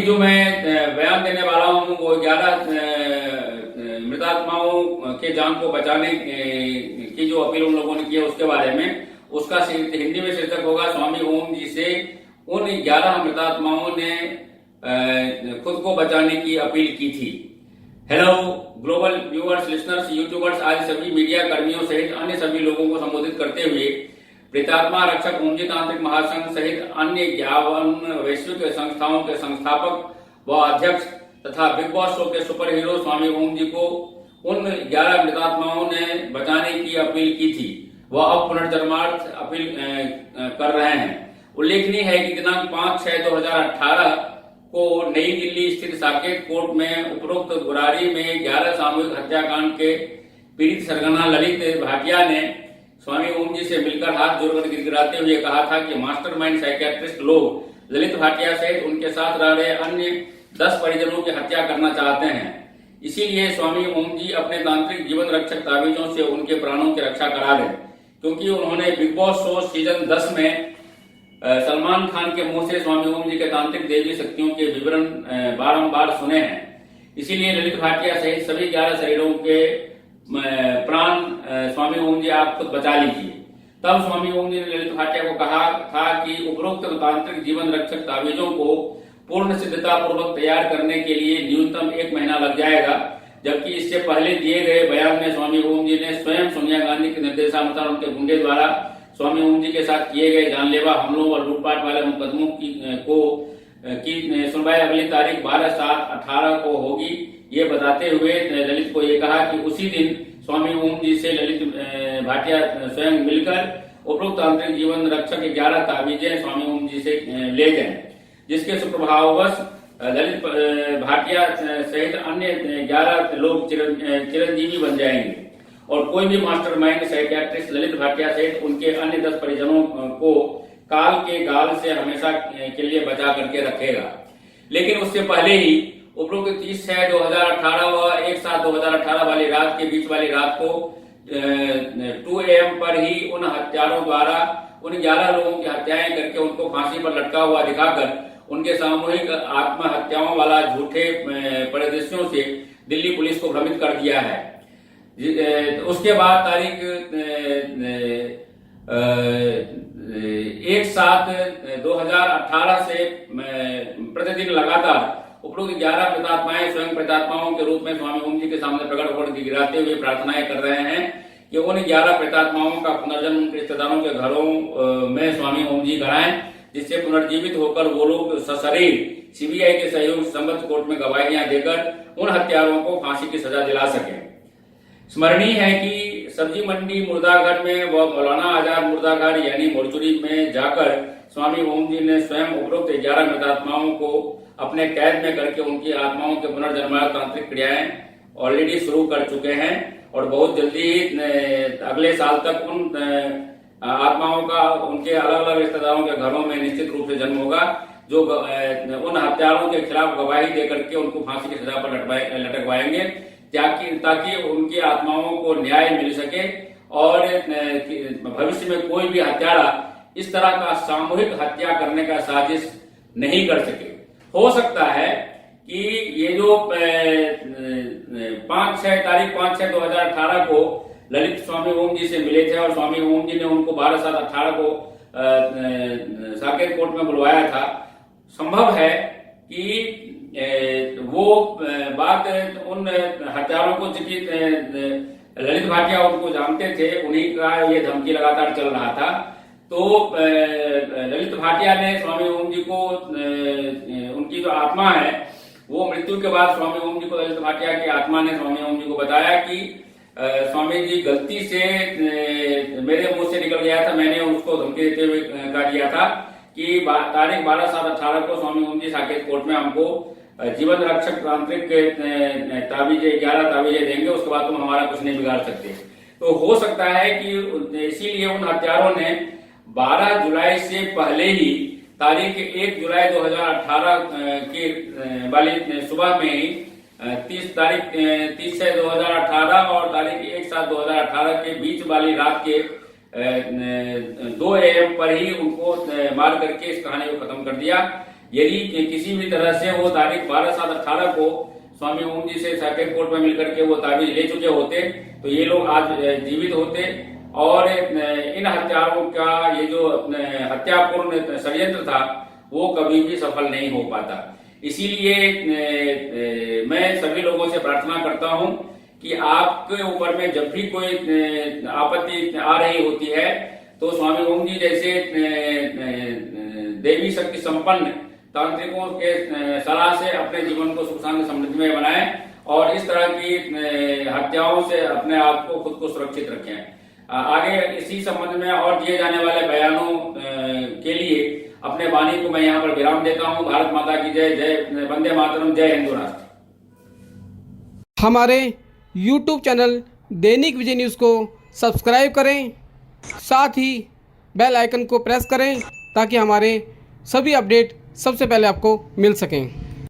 जो मैं बयान देने वाला हूं वो 11 मृतात्माओं के जान को बचाने की जो अपील उन लोगों ने की है उसके बारे में। उसका हिंदी में शीर्षक होगा स्वामी ओम जी से उन 11 मृतात्माओं ने खुद को बचाने की अपील की थी। Hello global viewers, listeners, YouTubers आदि सभी मीडिया कर्मियों सहित अन्य सभी लोगों को संबोधित करते हुए प्रेतात्मा रक्षक ओम जी तांत्रिक महासंघ सहित अन्य 51 वैश्विक संस्थाओं के संस्थापक व अध्यक्ष तथा बिग बॉस शो के सुपर हीरो स्वामी ओम जी को उन 11 मृतात्माओं ने बचाने की अपील की थी। वह अब पुनर्जन्मार्थ अपील कर रहे हैं। उल्लेखनीय है कि दिनांक 5/6/2018 को नई दिल्ली स्थित साकेत कोर्ट में उपरोक्त बुरारी में 11 सामूहिक हत्याकांड के पीड़ित सरगना ललित भाटिया ने स्वामी ओम जी से मिलकर हाथ जोड़कर गिड़गिड़ाते हुए कहा था कि मास्टरमाइंड साइकियाट्रिस्ट लोग ललित भाटिया सहित उनके साथ रह रहे अन्य 10 परिजनों की हत्या करना चाहते हैं। इसीलिए स्वामी ओम जी अपने तांत्रिक जीवन रक्षक ताबीजों से उनके प्राणों की रक्षा करा रहे, क्योंकि उन्होंने बिग बॉस शो सीजन 10 में सलमान खान के मुंह से स्वामी ओम जी के तांत्रिक देवी शक्तियों के विवरण बारंबार सुने हैं। इसीलिए ललित भाटिया सहित सभी 11 शरीरों के प्राण स्वामी ओम जी आप खुद बचा लीजिए। तब स्वामी ओम जी ने ललित भाटिया को कहा था कि उपरोक्त तांत्रिक जीवन रक्षक ताबीजों को पूर्ण सिद्धता पूर्वक तैयार करने के लिए न्यूनतम 1 महीना लग जाएगा, जबकि इससे पहले दिए गए बयान में स्वामी ओम जी ने स्वयं सोनिया गांधी के निर्देशानुसार उनके गुंडे द्वारा स्वामी ओम जी के साथ किए गए जानलेवा हमलों और लूटपाट वाले मुकदमों की सुनवाई अगली तारीख 12/7/18 को होगी, ये बताते हुए ललित को ये कहा कि उसी दिन स्वामी ओम जी से ललित भाटिया स्वयं मिलकर उपरोक्त तांत्रिक जीवन रक्षक 11 ताबीजें स्वामी ओम जी से ले जाएं, जिसके सुप्रभाववश ललित भाटिया सहित अन्य 11 लोग चिरंजीवी बन जाएंगे और कोई भी मास्टरमाइंड साइकियाट्रिस्ट ललित भाटिया सहित उनके अन्य 10 परिजनों को काल के गाल से हमेशा के लिए बचा करके रखेगा। लेकिन उससे पहले ही उपरोक्त 30/6/2018 व 1/7/2018 वाली रात के बीच वाली रात को 2 AM पर ही उन हत्यारों द्वारा उन 11 लोगों की हत्याएं करके उनको फांसी पर लटका हुआ दिखाकर उनके सामूहिक आत्महत्याओं वाला झूठे परिदृश्यों से दिल्ली पुलिस को भ्रमित कर दिया है। उसके बाद तारीख 1/7/2018 से प्रतिदिन लगातार उपरोक्त 11 प्रेतात्माएं स्वयं प्रेतात्माओं के रूप में स्वामी ओम जी के सामने प्रकट होकर गिड़गिड़ाते हुए प्रार्थनाएं कर रहे हैं कि उन 11 प्रेतात्माओं का पुनर्जन्म उनके रिश्तेदारों के घरों में स्वामी ओम जी कराएं, जिससे पुनर्जीवित होकर वो लोग सशरीर सीबीआई के सहयोग से संबद्ध कोर्ट में गवाहियां देकर उन हत्यारों को फांसी की सजा दिला सके। स्मरणीय है कि सब्जी मंडी मुर्दाघर में व मौलाना आजाद मुर्दाघर यानी मोर्चुरी में जाकर स्वामी ओम जी ने स्वयं उपरोक्त 11 मृतात्माओं को अपने कैद में करके उनकी आत्माओं के पुनर्जन्मार्थ तांत्रिक क्रियाएं ऑलरेडी शुरू कर चुके हैं और बहुत जल्दी अगले साल तक उन आत्माओं का उनके अलग अलग रिश्तेदारों के घरों में निश्चित रूप से जन्म होगा, जो उन हत्यारों के खिलाफ गवाही देकर के उनको फांसी की सजा पर लटकवाएंगे, ताकि उनकी आत्माओं को न्याय मिल सके और भविष्य में कोई भी हत्यारा इस तरह का सामूहिक हत्या करने का साजिश नहीं कर सके। हो सकता है कि ये जो 5/6/2018 को ललित स्वामी ओम जी से मिले थे और स्वामी ओम जी ने उनको 12/7/18 को साकेत कोर्ट में बुलवाया था, संभव है कि वो बात उन हत्यारों को, चूंकि ललित भाटिया उनको जानते थे, उन्हीं का ये धमकी लगातार चल रहा था, तो ललित भाटिया ने स्वामी ओम जी को उनकी जो आत्मा है वो मृत्यु के बाद स्वामी ओम जी को ललित भाटिया की आत्मा ने स्वामी ओम जी को बताया कि स्वामी जी गलती से मेरे मुंह से निकल गया था, मैंने उसको धमकी देते हुए कहा दिया था कि तारीख 12/7/18 को स्वामी ओम जी साकेत कोर्ट में हमको जीवन रक्षक तांत्रिक ताबीजे 11 ताबीजे देंगे, उसके बाद तुम हमारा कुछ नहीं बिगाड़ सकते। तो हो सकता है कि इसीलिए उन हत्यारों ने 12 जुलाई से पहले ही तारीख 1 जुलाई 2018 की वाली सुबह में ही 30/6/2018 और तारीख 1/7/2018 के बीच वाली रात के 2 AM पर ही उनको मार करके इस कहानी को खत्म कर दिया। यदि किसी भी तरह से वो तारीख 12/7/18 को स्वामी ओम जी से सर्किट कोर्ट में मिलकर के वो ताबीज ले चुके होते तो ये लोग आज जीवित होते और इन हत्यारों का ये जो हत्यापूर्ण षड्यंत्र था वो कभी भी सफल नहीं हो पाता। इसीलिए मैं सभी लोगों से प्रार्थना करता हूं कि आपके ऊपर में जब भी कोई आपत्ति आ रही होती है तो स्वामी ओम जी जैसे देवी शक्ति संपन्न तांत्रिकों के सलाह से अपने जीवन को सुख शांति समृद्धि में बनाएं और इस तरह की हत्याओं से अपने आप को खुद को सुरक्षित रखें। आगे इसी संबंध में और दिए जाने वाले बयानों के लिए अपने वाणी को मैं यहाँ पर विराम देता हूँ। भारत माता की जय। जय वंदे मातरम। जय हिंदू राष्ट्र। हमारे YouTube चैनल दैनिक विजय न्यूज़ को सब्सक्राइब करें, साथ ही बेल आइकन को प्रेस करें ताकि हमारे सभी अपडेट सबसे पहले आपको मिल सकें।